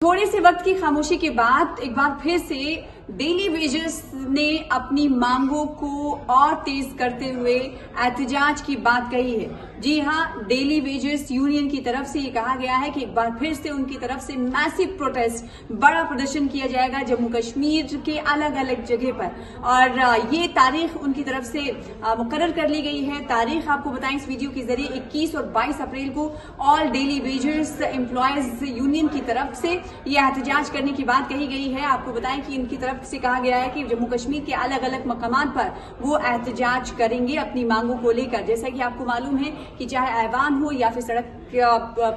थोड़े से वक्त की खामोशी के बाद एक बार फिर से डेली वेजेस ने अपनी मांगों को और तेज करते हुए एहतजाज की बात कही है। जी हां, डेली वेजेस यूनियन की तरफ से ये कहा गया है कि एक बार फिर से उनकी तरफ से मैसिव प्रोटेस्ट, बड़ा प्रदर्शन किया जाएगा जम्मू कश्मीर के अलग अलग जगह पर। और ये तारीख उनकी तरफ से मुकर्रर कर ली गई है। तारीख आपको बताएं इस वीडियो के जरिए 21 और 22 अप्रैल को all daily wages employees union की तरफ से ये एहतजाज करने की बात कही गई है। आपको बताएं कि इनकी तरफ से कहा गया है कि जम्मू कश्मीर के अलग अलग मकामात पर वो एहतजाज करेंगे अपनी मांगों को लेकर। जैसा कि आपको मालूम है कि चाहे ऐवान हो या फिर सड़क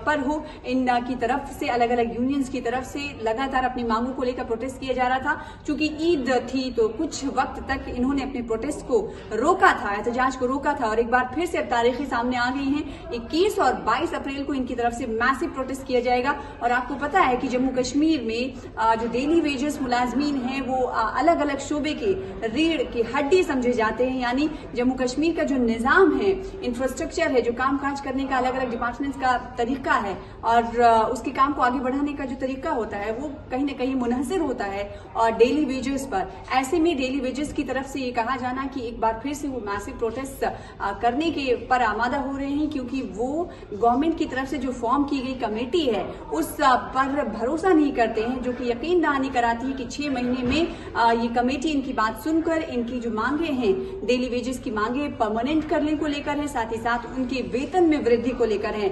पर हो, इन की तरफ से अलग अलग यूनियंस की तरफ से लगातार अपनी मांगों को लेकर प्रोटेस्ट किया जा रहा था। चूंकि ईद थी तो कुछ वक्त तक इन्होंने अपने प्रोटेस्ट को रोका था, एहतजाज को रोका था। और एक बार फिर से अब तारीखें सामने आ गई हैं। 21 और 22 अप्रैल को इनकी तरफ से मैसिव प्रोटेस्ट किया जाएगा। और आपको पता है कि जम्मू कश्मीर में जो डेली वेजेस मुलाजमीन हैं वो अलग अलग शोबे के रीढ़ की हड्डी समझे जाते हैं। यानी जम्मू कश्मीर का जो निजाम है, इंफ्रास्ट्रक्चर है, जो काम काज करने का अलग अलग डिपार्टमेंट्स का तरीका है और उसके काम को आगे बढ़ाने का जो तरीका होता है वो कहीं ना कहीं मुनहसर होता है और डेली वेजेस पर। ऐसे में डेली वेजेस की तरफ से ये कहा जाना कि एक बार फिर से वो मैसिव प्रोटेस्ट करने के पर आमादा हो रहे हैं, क्योंकि वो गवर्नमेंट की तरफ से जो फॉर्म की गई कमेटी है उस पर भरोसा नहीं करते हैं, जो कि यकीन दहानी कराती है कि 6 महीने में ये कमेटी इनकी बात सुनकर इनकी जो मांगे हैं, डेली वेजेस की मांगे परमानेंट करने को लेकर है, साथ ही साथ उनके वेतन में वृद्धि को लेकर है।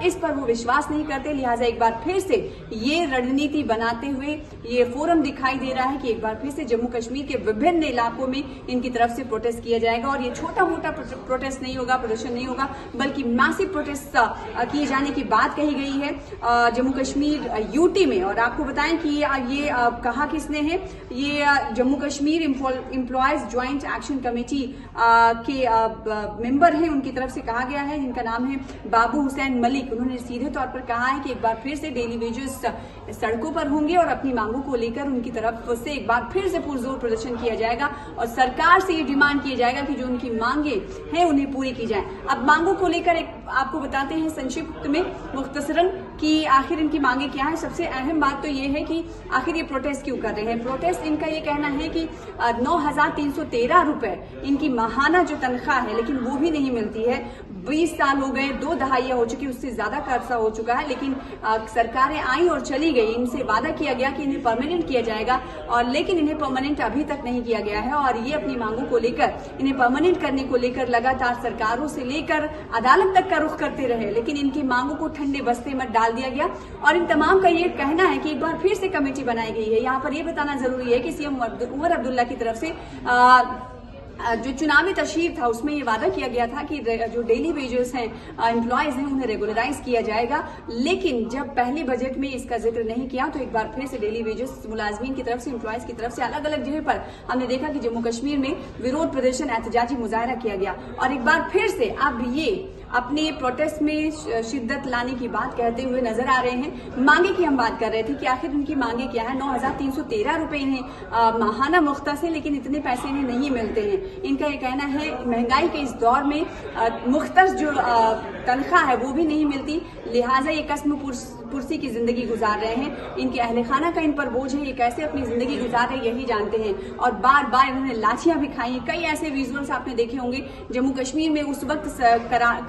इस पर वो विश्वास नहीं करते। लिहाजा एक बार फिर से ये रणनीति बनाते हुए ये फोरम दिखाई दे रहा है कि एक बार फिर से जम्मू कश्मीर के विभिन्न इलाकों में इनकी तरफ से प्रोटेस्ट किया जाएगा। और ये छोटा मोटा प्रोटेस्ट नहीं होगा, प्रदर्शन नहीं होगा, बल्कि मैसिव प्रोटेस्ट किए जाने की बात कही गई है जम्मू कश्मीर यूटी में। और आपको बताएं कि ये कहा किसने है, ये Jammu Kashmir employees joint action committee के मेंबर हैं, उनकी तरफ से कहा गया है, जिनका नाम है बाबू हुसैन मलिक। उन्होंने सीधे तौर पर कहा है कि एक बार फिर से डेली वेजेस सड़कों पर होंगे और अपनी मांगों को लेकर उनकी तरफ से एक बार फिर से पुरजोर प्रदर्शन किया जाएगा और सरकार से ये डिमांड किया जाएगा कि जो उनकी मांगे हैं उन्हें पूरी की जाए। अब मांगों को लेकर एक आपको बताते हैं संक्षिप्त में, मुख्तसरन, कि आखिर इनकी मांगे क्या है। सबसे अहम बात तो ये है कि आखिर ये प्रोटेस्ट क्यों कर रहे हैं। प्रोटेस्ट इनका ये कहना है कि 9,313 रुपए इनकी माहाना जो तनख्वाह है, लेकिन वो भी नहीं मिलती है। 20 साल हो गए, 2 दहाइयां हो चुकी, उससे ज्यादा का अरसा हो चुका है, लेकिन सरकारें आई और चली गई। इनसे वादा किया गया कि इन्हें परमानेंट किया जाएगा, और लेकिन इन्हें परमानेंट अभी तक नहीं किया गया है। और ये अपनी मांगों को लेकर, इन्हें परमानेंट करने को लेकर लगातार सरकारों से लेकर अदालत तक का रुख करते रहे, लेकिन इनकी मांगों को ठंडे बस्ते में डाल दिया गया। और इन तमाम का ये कहना है कि एक बार फिर से कमेटी बनाई गई है। यहाँ पर यह बताना जरूरी है कि सीएम उमर अब्दुल्ला की तरफ से जो चुनावी तशरीफ था उसमें ये वादा किया गया था कि जो डेली वेजेस हैं, एम्प्लॉयज हैं, उन्हें रेगुलराइज किया जाएगा। लेकिन जब पहले बजट में इसका जिक्र नहीं किया तो एक बार फिर से डेली वेजेस मुलाजमीन की तरफ से, एम्प्लॉयज की तरफ से अलग अलग जगह पर हमने देखा कि जम्मू कश्मीर में विरोध प्रदर्शन, एहतजाजी मुजाहरा किया गया। और एक बार फिर से अब ये अपने प्रोटेस्ट में शिद्दत लाने की बात कहते हुए नजर आ रहे हैं। मांगे की हम बात कर रहे थे कि आखिर उनकी मांगे क्या है। 9,313 रुपए इन्हें माहाना मुख्तस है, लेकिन इतने पैसे इन्हें नहीं मिलते हैं। इनका ये कहना है महंगाई के इस दौर में मुख्तस जो तनख्वाह है वो भी नहीं मिलती, लिहाजा ये कस्म पुरसी की जिंदगी गुजार रहे हैं। इनके अहले खाना का इन पर बोझ है, ये कैसे अपनी जिंदगी गुजार रहे यही जानते हैं। और बार बार इन्होंने लाठियां भी खाई हैं। कई ऐसे विजुअल्स आपने देखे होंगे जम्मू कश्मीर में उस वक्त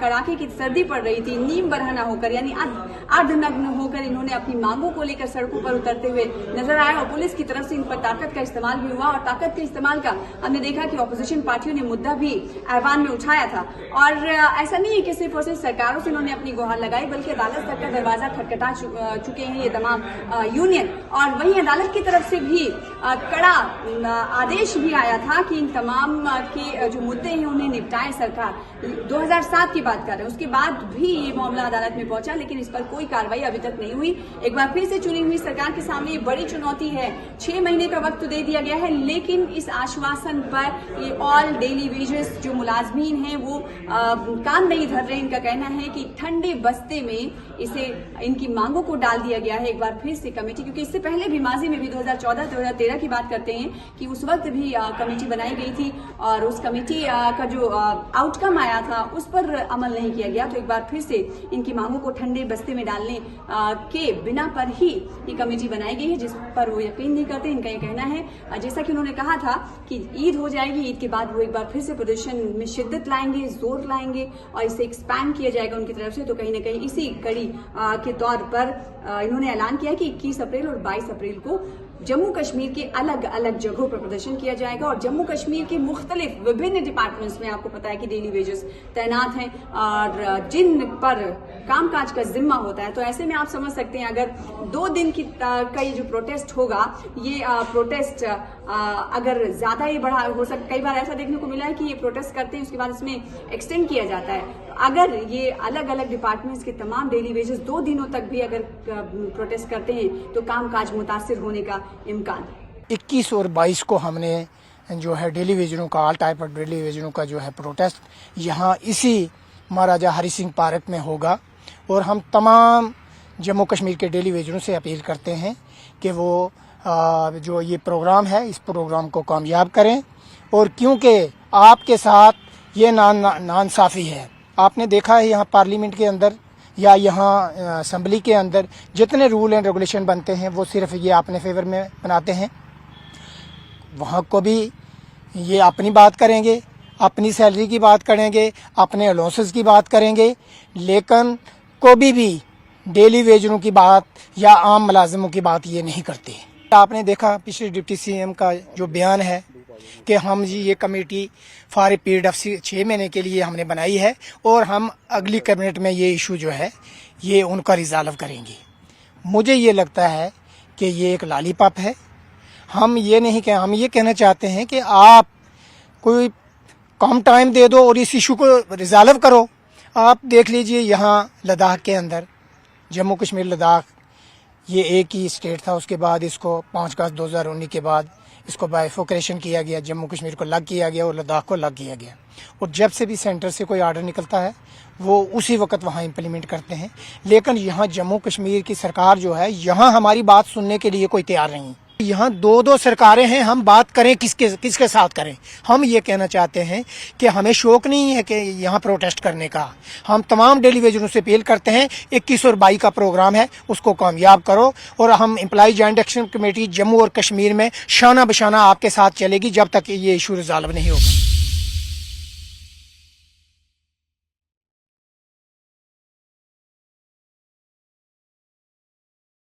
कड़ाके की सर्दी पड़ रही थी, नीम बरहना होकर यानी अर्धनग्न होकर इन्होंने अपनी मांगों को लेकर सड़कों पर उतरते हुए नजर आया। और पुलिस की तरफ से इन पर ताकत का इस्तेमाल भी हुआ, और ताकत के इस्तेमाल का हमने देखा कि ऑपोजिशन पार्टियों ने मुद्दा भी ऐवान में उठाया था। और ऐसा नहीं है कि सिर्फ और सिर्फ सरकारों से इन्होंने अपनी गुहार लगाई, बल्कि अदालत तक का दरवाजा खटखटा चुके हैं ये तमाम यूनियन। और वहीं अदालत की तरफ से भी कड़ा आदेश भी आया था कि इन तमाम के जो मुद्दे हैं उन्हें निपटाए सरकार। 2007 की बात कर रहे हैं, उसके बाद भी ये मामला अदालत में पहुंचा, लेकिन इस पर कोई कार्रवाई अभी तक नहीं हुई। एक बार फिर से चुनी हुई सरकार के सामने ये बड़ी चुनौती है। 6 महीने का वक्त दे दिया गया है, लेकिन इस आश्वासन पर ये ऑल डेली वेजेस जो मुलाजमीन हैं वो कान नहीं धर रहे। इनका कहना है कि ठंडे बस्ते में इसे इनकी मांगों को डाल दिया गया है एक बार फिर से कमेटी, क्योंकि इससे पहले भी माजी में भी 2014-2013 की बात करते हैं कि उस वक्त भी कमेटी बनाई गई थी और उस कमेटी का जो आउटकम आया था उस पर अमल नहीं किया गया। तो एक बार फिर से इनकी मांगों को ठंडे बस्ते में डालने के बिना पर ही ये कमेटी बनाई गई है, जिस पर वो यकीन नहीं करते। इनका ये कहना है, जैसा कि उन्होंने कहा था कि ईद हो जाएगी, ईद के बाद वो एक बार फिर से प्रदर्शन में शिद्दत लाएंगे, जोर लाएंगे और इसे एक्सपैंड किया जाएगा उनकी तरफ से। तो कहीं ना कहीं इसी कड़ी के तौर पर इन्होंने ऐलान किया कि 21 अप्रैल और 22 अप्रैल को जम्मू कश्मीर के अलग अलग जगहों पर प्रदर्शन किया जाएगा और जम्मू कश्मीर के मुख्तलिफ विभिन्न डिपार्टमेंट्स में आपको पता है कि डेली वेजेस तैनात हैं और जिन पर कामकाज का जिम्मा होता है। तो ऐसे में आप समझ सकते हैं अगर 2 दिन का ये जो प्रोटेस्ट होगा, ये प्रोटेस्ट अगर ज्यादा ये बड़ा हो सकता, कई बार ऐसा देखने को मिला है कि ये प्रोटेस्ट करते हैं उसके बाद इसमें एक्सटेंड किया जाता है। अगर ये अलग अलग डिपार्टमेंट्स के तमाम डेली वेजेस 2 दिनों तक भी अगर प्रोटेस्ट करते हैं तो कामकाज मुतासिर होने का इम्कान। 21 और 22 को हमने जो है डेली वेजरों का, ऑल टाइप ऑफ डेली वेजरों का जो है प्रोटेस्ट यहाँ इसी महाराजा हरि सिंह पार्क में होगा और हम तमाम जम्मू कश्मीर के डेली वेजरों से अपील करते हैं कि वो जो ये प्रोग्राम है इस प्रोग्राम को कामयाब करें। और क्योंकि आपके साथ ये नाइंसाफ़ी है, आपने देखा है यहाँ पार्लियामेंट के अंदर या यहाँ असम्बली के अंदर जितने रूल एंड रेगुलेशन बनते हैं वो सिर्फ ये अपने फेवर में बनाते हैं। वहाँ को भी ये अपनी बात करेंगे, अपनी सैलरी की बात करेंगे, अपने अलाउंसेस की बात करेंगे, लेकिन कभी भी डेली वेजरों की बात या आम मुलाजिमों की बात ये नहीं करते। आपने देखा पिछले डिप्टी सीएम का जो बयान है कि हम जी ये committee for a period of 6 महीने के लिए हमने बनाई है और हम अगली कैबिनेट में ये इशू जो है ये उनका रिजॉल्व करेंगे। मुझे ये लगता है कि ये एक लॉलीपॉप है। हम ये कहना चाहते हैं कि आप कोई कम टाइम दे दो और इस इशू को रिजॉल्व करो। आप देख लीजिए यहाँ लद्दाख के अंदर, जम्मू कश्मीर लद्दाख ये एक ही स्टेट था, उसके बाद इसको 5 अगस्त 2019 के बाद इसको बाइफोकेशन किया गया, जम्मू कश्मीर को अलग किया गया और लद्दाख को अलग किया गया। और जब से भी सेंटर से कोई आर्डर निकलता है वो उसी वक्त वहाँ इम्प्लीमेंट करते हैं। लेकिन यहाँ जम्मू कश्मीर की सरकार जो है यहाँ हमारी बात सुनने के लिए कोई तैयार नहीं। यहाँ 2 सरकारें हैं, हम बात करें किसके साथ करें। हम ये कहना चाहते हैं कि हमें शौक नहीं है कि यहाँ प्रोटेस्ट करने का। हम तमाम डेली वेजरों से अपील करते हैं 21 और 22 का प्रोग्राम है उसको कामयाब करो और हम employ joint action committee Jammu और कश्मीर में शाना बशाना आपके साथ चलेगी जब तक ये इशू रिजॉल्व नहीं होगा।